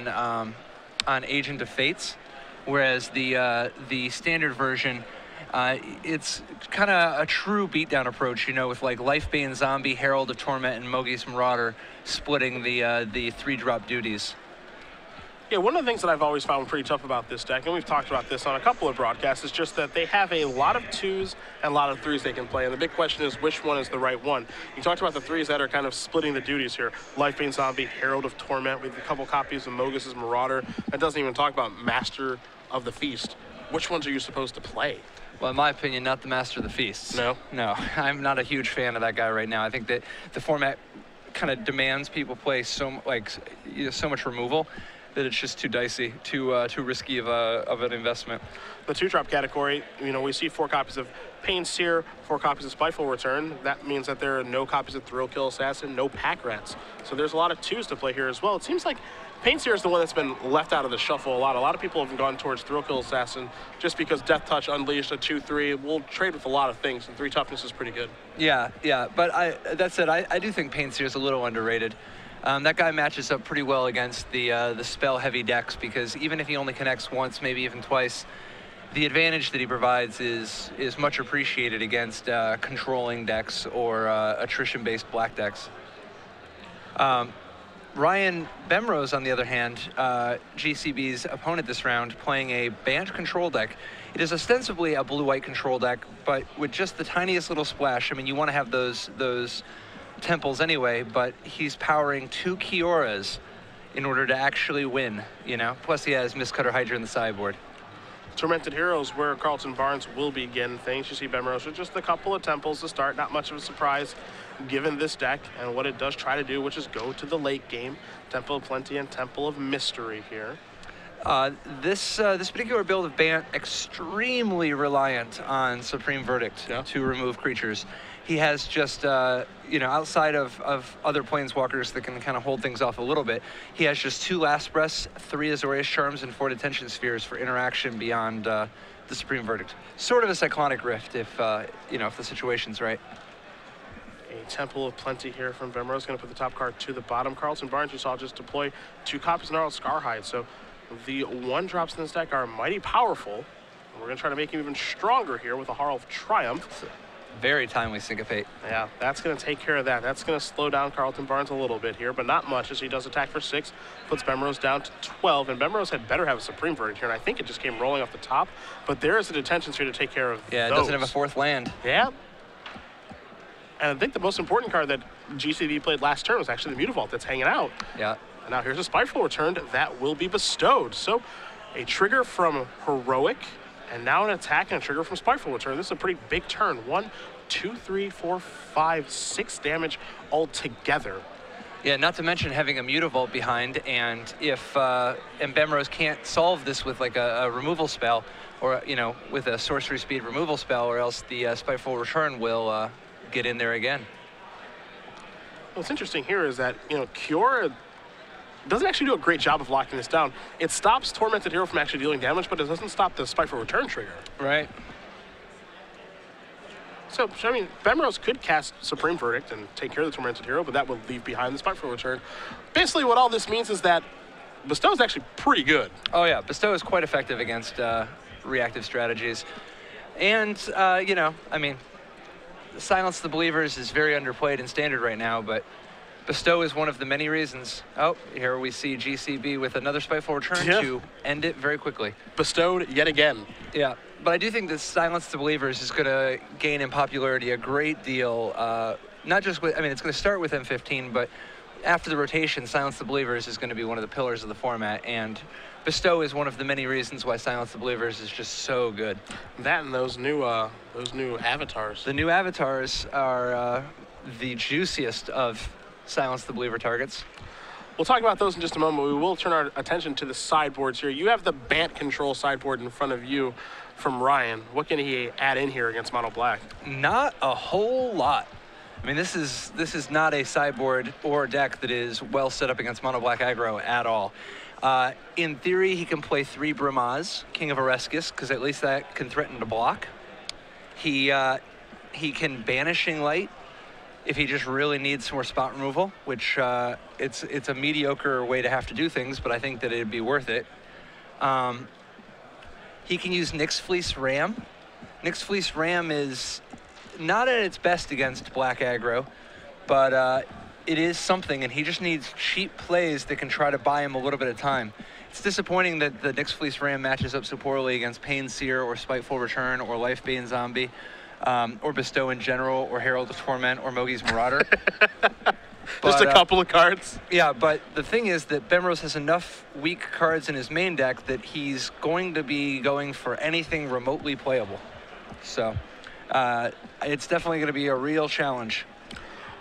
on Agent of Fates, whereas the standard version, it's kind of a true beatdown approach, you know, with like Lifebane Zombie, Herald of Torment, and Mogi's Marauder splitting the 3-drop duties. Yeah, one of the things that I've always found pretty tough about this deck, and we've talked about this on a couple of broadcasts, is just that they have a lot of 2s and a lot of 3s they can play. And the big question is, which one is the right one? You talked about the 3s that are kind of splitting the duties here. Lifebane Zombie, Herald of Torment, with a couple copies of Mogus' Marauder. That doesn't even talk about Master of the Feast. Which ones are you supposed to play? Well, in my opinion, not the Master of the Feasts. No? No, I'm not a huge fan of that guy right now. I think that the format kind of demands people play so much removal that it's just too dicey, too risky of an investment. The 2-drop category, you know, we see 4 copies of Pain Seer, 4 copies of Spiteful Return. That means that there are no copies of Thrill Kill Assassin, no Pack Rats. So there's a lot of 2s to play here as well. It seems like Pain Seer is the one that's been left out of the shuffle a lot. A lot of people have gone towards Thrill Kill Assassin just because Death Touch Unleashed, a 2-3, will trade with a lot of things, and 3 toughness is pretty good. Yeah, but that said, I do think Pain Seer is a little underrated. That guy matches up pretty well against the spell-heavy decks, because even if he only connects once, maybe even twice, the advantage that he provides is much appreciated against controlling decks or attrition-based black decks. Ryan Bemrose, on the other hand, GCB's opponent this round, playing a Bant control deck. It is ostensibly a blue-white control deck, but with just the tiniest little splash. I mean, you want to have those temples anyway, but he's powering 2 Kioras in order to actually win, you know? Plus he has Mistcutter Hydra in the sideboard. Tormented Heroes, where Carleton Barnes will begin things. You see Bemrose with just a couple of temples to start. Not much of a surprise given this deck and what it does try to do, which is go to the late game. Temple of Plenty and Temple of Mystery here. This particular build of Bant, extremely reliant on Supreme Verdict to remove creatures. He has just, you know, outside of other Planeswalkers that can kind of hold things off a little bit, he has just 2 Last Breaths, 3 Azorius Charms, and 4 Detention Spheres for interaction beyond the Supreme Verdict. Sort of a Cyclonic Rift if, you know, if the situation's right. A Temple of Plenty here from Bemrose. Going to put the top card to the bottom. Carleton Barnes, you saw, just deploy 2 copies of Gnarled Scarhide. So the 1-drops in this deck are mighty powerful. We're going to try to make him even stronger here with a Harl of Triumph. Very timely Syncopate. Yeah, that's going to take care of that. That's going to slow down Carleton Barnes a little bit here, but not much, as he does attack for 6, puts Bemrose down to 12, and Bemrose had better have a Supreme Verdict here, and I think it just came rolling off the top, but there is a Detention Sphere to take care of those. It doesn't have a 4th land. Yeah. And I think the most important card that GCB played last turn was actually the Mutavault that's hanging out. Yeah. And now here's a Spiteful Return that will be bestowed. So a trigger from Heroic, and now an attack and a trigger from Spiteful Return. This is a pretty big turn. 1, 2, 3, 4, 5, 6 damage altogether. Yeah, not to mention having a Mutavault behind, and if and Bemrose can't solve this with like a removal spell, or, you know, with a sorcery speed removal spell, or else the Spiteful Return will get in there again. What's interesting here is that, you know, Kiora doesn't actually do a great job of locking this down. It stops Tormented Hero from actually dealing damage, but it doesn't stop the Spiteful Return trigger. Right. So, I mean, Bemrose could cast Supreme Verdict and take care of the Tormented Hero, but that would leave behind the Spiteful Return. Basically, what all this means is that Bestow is actually pretty good. Oh, yeah. Bestow is quite effective against reactive strategies. And, you know, I mean, Silence the Believers is very underplayed in Standard right now, but Bestow is one of the many reasons. Oh, here we see GCB with another Spiteful Return to end it very quickly. Bestowed yet again. Yeah, but I do think that Silence the Believers is going to gain in popularity a great deal. Not just with, I mean, it's going to start with M15, but after the rotation, Silence the Believers is going to be one of the pillars of the format, and Bestow is one of the many reasons why Silence the Believers is just so good. That and those new avatars. The new avatars are the juiciest of Silence the Believer targets. We'll talk about those in just a moment. We will turn our attention to the sideboards here. You have the Bant control sideboard in front of you from Ryan. What can he add in here against Mono Black? Not a whole lot. I mean, this is not a sideboard or deck that is well set up against Mono Black aggro at all. In theory, he can play 3 Brimaz, King of Oreskes, because at least that can threaten to block. He can Banishing Light if he just really needs some more spot removal, which it's a mediocre way to have to do things, but I think that it'd be worth it. He can use Nyx Fleece Ram. Nyx Fleece Ram is not at its best against black aggro, but it is something, and he just needs cheap plays that can try to buy him a little bit of time. It's disappointing that the Nyx Fleece Ram matches up so poorly against Pain Seer or Spiteful Return or Lifebane Zombie, or Bestow in general, or Herald of Torment, or Mogi's Marauder. Just a couple of cards. Yeah, but the thing is that Bemrose has enough weak cards in his main deck that he's going to be going for anything remotely playable. So it's definitely going to be a real challenge.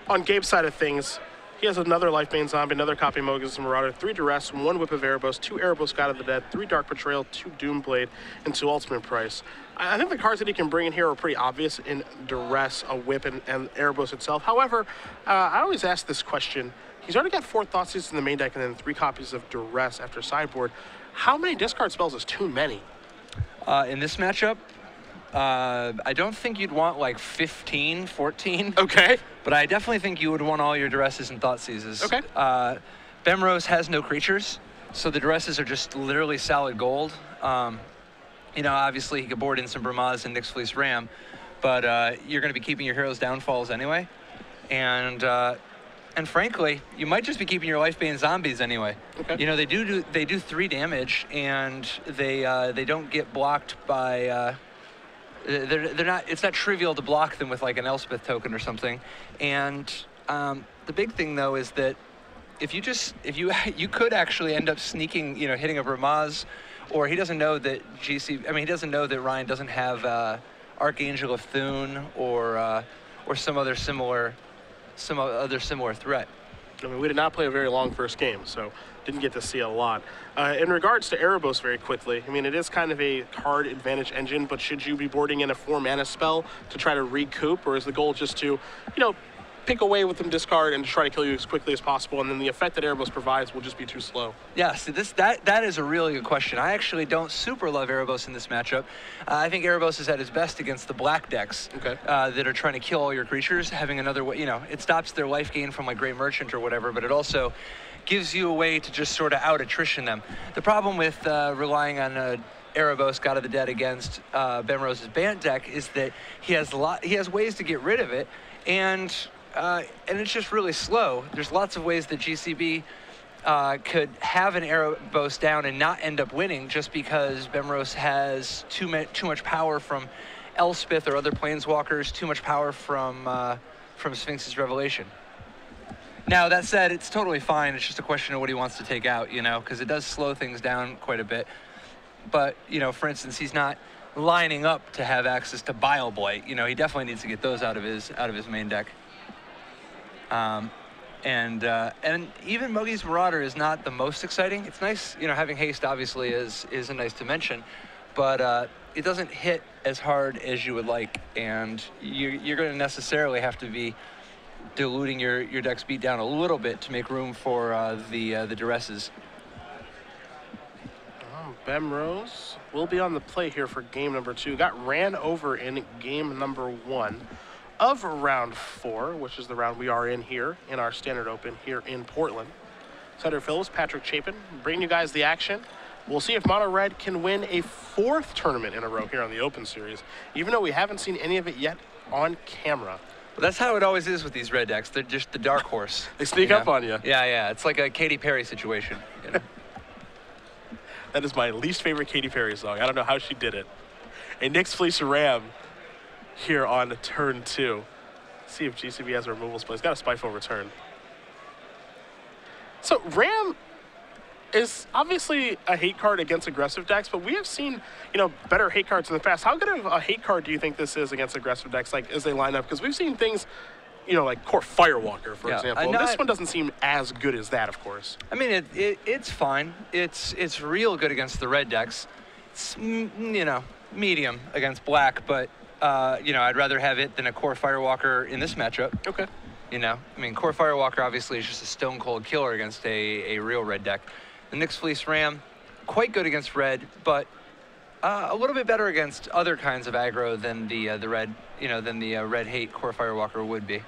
On Gabe's side of things, he has another Lifebane Zombie, another copy of Mogi's Marauder, 3 Duress, 1 Whip of Erebos, 2 Erebos God of the Dead, 3 Dark Betrayal, 2 Doomblade, and 2 Ultimate Price. I think the cards that he can bring in here are pretty obvious in Duress, a Whip, and Erebos itself. However, I always ask this question. He's already got 4 Thoughtseize in the main deck and then 3 copies of Duress after sideboard. How many discard spells is too many? In this matchup, I don't think you'd want like 15, 14. Okay. But I definitely think you would want all your Duresses and Thoughtseizes. Okay. Bemrose has no creatures, so the Duresses are just literally solid gold. You know, obviously he could board in some Bemrose and Nyx Fleece Ram, but you're going to be keeping your heroes' downfalls anyway. And frankly, you might just be keeping your Lifebane Zombies anyway. Okay. You know, they do 3 damage, and they don't get blocked by. They're not. It's not trivial to block them with like an Elspeth token or something. And the big thing though is that if you could actually end up sneaking, you know, hitting a Bemrose, or he doesn't know that he doesn't know that Ryan doesn't have Archangel of Thune or some other similar threat. I mean, we did not play a very long first game, so didn't get to see a lot. In regards to Erebos, very quickly, I mean, it is kind of a card advantage engine, but should you be boarding in a 4-mana spell to try to recoup, or is the goal just to, you know, pick away with them, discard, and try to kill you as quickly as possible, and then the effect that Erebos provides will just be too slow? Yeah, so that is a really good question. I actually don't super love Erebos in this matchup. I think Erebos is at its best against the black decks that are trying to kill all your creatures. Having another way, you know, it stops their life gain from like Great Merchant or whatever, but it also gives you a way to just sort of out-attrition them. The problem with relying on Erebos, God of the Dead, against Bemrose's Bant deck is that he has ways to get rid of it, and it's just really slow. There's lots of ways that GCB could have an Erebos down and not end up winning just because Bemrose has too much power from Elspeth or other planeswalkers, too much power from Sphinx's Revelation. Now, that said, it's totally fine. It's just a question of what he wants to take out, you know, because it does slow things down quite a bit. But, you know, for instance, he's not lining up to have access to Bile Blight. You know, he definitely needs to get those out of his main deck. And even Mogi's Marauder is not the most exciting. It's nice, you know, having haste obviously is a nice dimension, but it doesn't hit as hard as you would like, and you're going to necessarily have to be diluting your deck's beat down a little bit to make room for the Duresses. Bemrose will be on the play here for game number 2. Got ran over in game number 1 of round 4, which is the round we are in here in our standard open here in Portland. Senator Phillips, Patrick Chapin, bringing you guys the action. We'll see if Mono Red can win a 4th tournament in a row here on the Open Series, even though we haven't seen any of it yet on camera. Well, that's how it always is with these red decks. They're just the dark horse. They sneak up on you. Yeah. It's like a Katy Perry situation. You know? That is my least favorite Katy Perry song. I don't know how she did it. A Nyx Fleece Ram here on turn 2. Let's see if GCB has a removals play. It's got a Spiteful Return. So Ram is obviously a hate card against aggressive decks, but we have seen, you know, better hate cards in the past. How good of a hate card do you think this is against aggressive decks, like as they line up? Because we've seen things, you know, like Core Firewalker, for example. And this one doesn't seem as good as that, of course. I mean, it's fine. It's real good against the red decks. It's, you know, medium against black, but, you know, I'd rather have it than a Core Firewalker in this matchup. Okay. You know, I mean, Core Firewalker obviously is just a stone cold killer against a real red deck. The Nyx Fleece Ram, quite good against red, but a little bit better against other kinds of aggro than the red, you know, than the red hate Core Firewalker would be.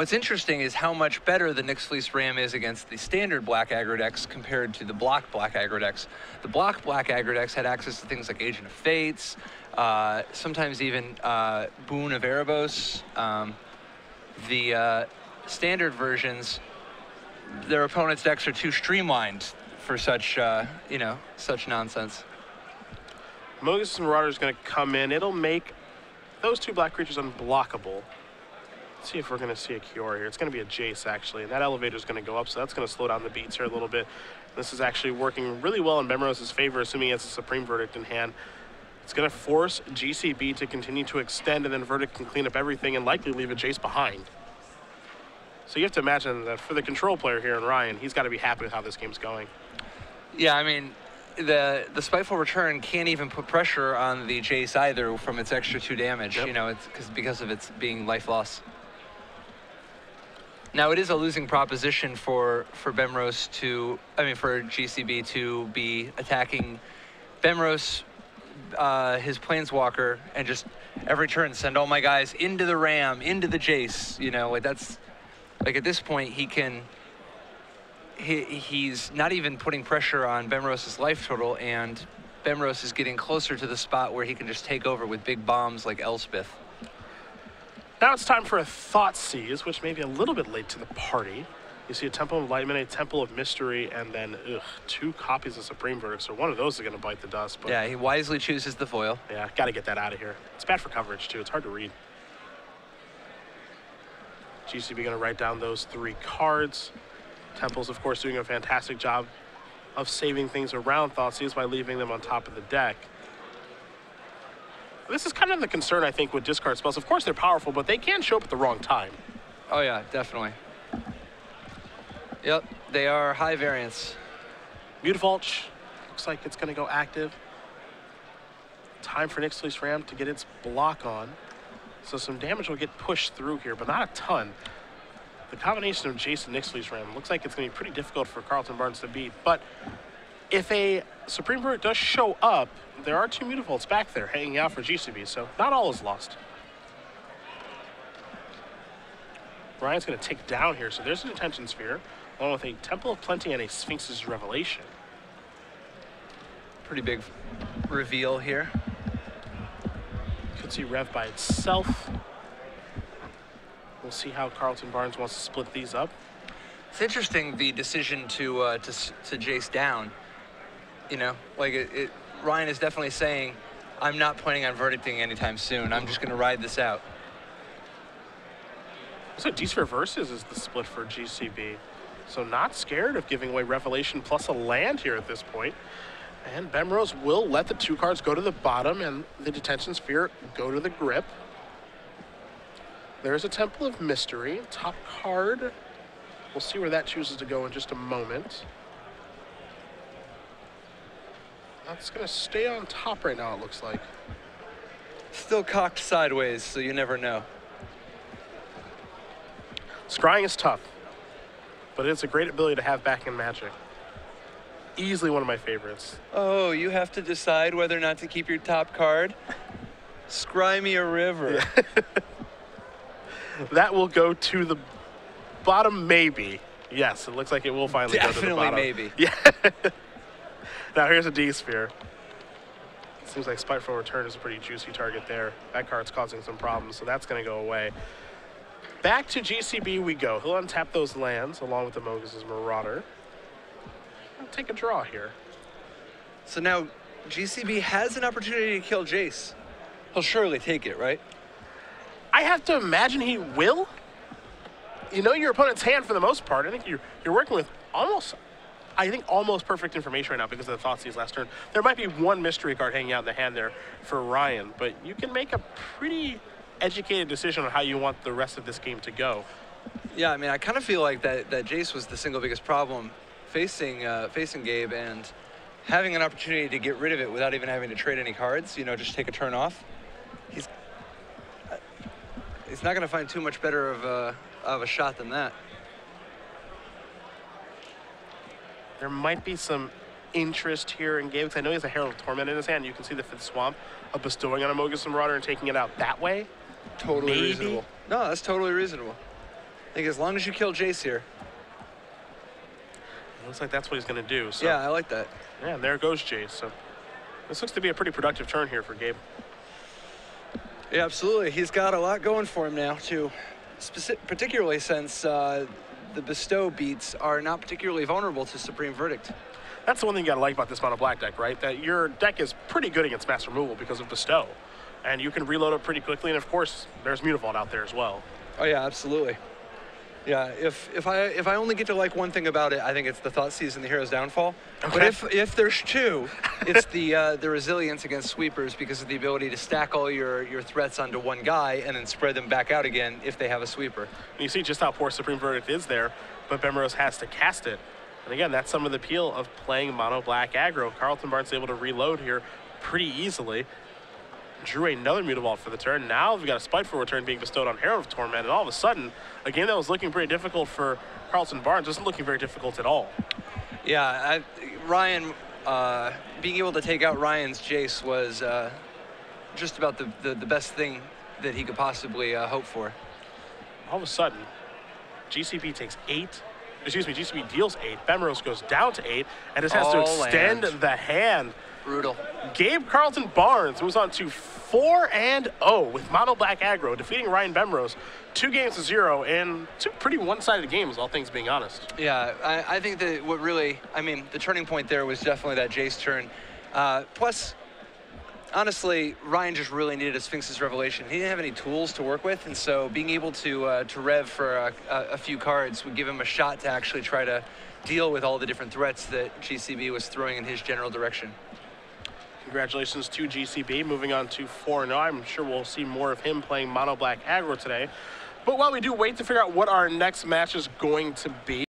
What's interesting is how much better the Nyx Fleece Ram is against the standard black aggro decks compared to the block black aggro decks. The block black aggro decks had access to things like Agent of Fates, sometimes even Boon of Erebos. The standard versions, their opponent's decks are too streamlined for such, such nonsense. Mogus Marauder is going to come in. It'll make those 2 black creatures unblockable. Let's see if we're going to see a Kiora here. It's going to be a Jace, actually, and that elevator is going to go up, so that's going to slow down the beats here a little bit. This is actually working really well in Bemrose's favor, assuming he has a Supreme Verdict in hand. It's going to force GCB to continue to extend, and then Verdict can clean up everything and likely leave a Jace behind. So you have to imagine that for the control player here in Ryan, he's got to be happy with how this game's going. Yeah, I mean, the Spiteful Return can't even put pressure on the Jace either from its extra 2 damage. Yep. You know, it's because of its being life loss. Now, it is a losing proposition for Bemrose for GCB to be attacking Bemrose, his Planeswalker, and just every turn send all my guys into the Ram, into the Jace. You know, that's, like, at this point, he's not even putting pressure on Bemrose's life total, and Bemrose is getting closer to the spot where he can just take over with big bombs like Elspeth. Now it's time for a Thoughtseize, which may be a little bit late to the party. You see a Temple of Enlightenment, a Temple of Mystery, and then 2 copies of Supreme Verdict, so one of those is going to bite the dust. But yeah, he wisely chooses the foil. Yeah, got to get that out of here. It's bad for coverage, too. It's hard to read. GCB going to write down those 3 cards. Temple's, of course, doing a fantastic job of saving things around Thoughtseize by leaving them on top of the deck. This is kind of the concern, I think, with discard spells. Of course, they're powerful, but they can show up at the wrong time. Oh, yeah, definitely. Yep, they are high variance. Mutavulch looks like it's going to go active. Time for Nyx Fleece Ram to get its block on. So some damage will get pushed through here, but not a ton. The combination of Jace and Nyx Fleece Ram looks like it's going to be pretty difficult for Carleton Barnes to beat. But if a Supreme Verdict does show up, there are 2 Mutavults back there hanging out for GCB, so not all is lost. Ryan's going to take down here, so there's an Attention Sphere, along with a Temple of Plenty and a Sphinx's Revelation. Pretty big reveal here. Could see Rev by itself. We'll see how Carleton Barnes wants to split these up. It's interesting, the decision to Jace down. You know, like Ryan is definitely saying, I'm not planning on verdicting anytime soon. I'm just going to ride this out. So D-Sphere Versus is the split for GCB. So not scared of giving away Revelation plus a land here at this point. And Bemrose will let the 2 cards go to the bottom and the Detention Sphere go to the grip. There's a Temple of Mystery, top card. We'll see where that chooses to go in just a moment. That's going to stay on top right now, it looks like. Still cocked sideways, so you never know. Scrying is tough, but it's a great ability to have back in Magic. Easily one of my favorites. Oh, you have to decide whether or not to keep your top card? Scry me a river. Yeah. That will go to the bottom, maybe. Yes, it looks like it will finally go to the bottom. Definitely maybe. Yeah. Now here's a D-Sphere. Seems like Spiteful Return is a pretty juicy target there. That card's causing some problems, so that's going to go away. Back to GCB we go. He'll untap those lands along with the Mogus' Marauder. I'll take a draw here. So now GCB has an opportunity to kill Jace. He'll surely take it, right? I have to imagine he will. You know your opponent's hand for the most part. I think you're working with almost perfect information right now because of the Thoughtseize last turn. There might be 1 mystery card hanging out in the hand there for Ryan, but you can make a pretty educated decision on how you want the rest of this game to go. Yeah, I mean, I kind of feel like that Jace was the single biggest problem facing Gabe, and having an opportunity to get rid of it without even having to trade any cards, you know, just take a turn off. He's not going to find too much better of a shot than that. There might be some interest here in Gabe, because I know he has a Herald of Torment in his hand. You can see the 5th Swamp of bestowing on a Mogus Marauder and taking it out that way. Totally Maybe. reasonable. No, that's totally reasonable. I think as long as you kill Jace here. It looks like that's what he's going to do. So. Yeah, I like that. Yeah, and there goes Jace. So this looks to be a pretty productive turn here for Gabe. Yeah, absolutely. He's got a lot going for him now, too. Particularly since the bestow beats are not particularly vulnerable to Supreme Verdict. That's the one thing you got to like about this mono black deck, right? That your deck is pretty good against mass removal because of bestow. And you can reload it pretty quickly, and of course, there's Mutavault out there as well. Oh yeah, absolutely. Yeah, if I only get to like one thing about it, I think it's the Thoughtseize and the Hero's Downfall. Okay. But if there's two, it's the resilience against sweepers because of the ability to stack all your threats onto one guy and then spread them back out again if they have a sweeper. And you see just how poor Supreme Verdict is there, but Bemrose has to cast it. And again, that's some of the appeal of playing mono black aggro. Carleton Bart's able to reload here pretty easily. Drew another Mutavault for the turn. Now we've got a Spiteful Return being bestowed on Herald of Torment, and all of a sudden, a game that was looking pretty difficult for Carleton Barnes isn't looking very difficult at all. Yeah, Ryan, being able to take out Ryan's Jace was just about the best thing that he could possibly hope for. All of a sudden, GCP takes 8. Excuse me, GCP deals 8. Bemrose goes down to 8 and just has to extend the hand. Brutal. Gabe Carleton Barnes moves on to 4-0 with mono black aggro, defeating Ryan Bemrose 2-0 in 2 pretty one-sided games, all things being honest. Yeah, I think that what really, the turning point there was definitely that Jace turn. Plus, honestly, Ryan just really needed a Sphinx's Revelation. He didn't have any tools to work with, and so being able to rev for a few cards would give him a shot to actually try to deal with all the different threats that GCB was throwing in his general direction. Congratulations to GCB, moving on to 4-0. I'm sure we'll see more of him playing mono black aggro today. But while we do wait to figure out what our next match is going to be,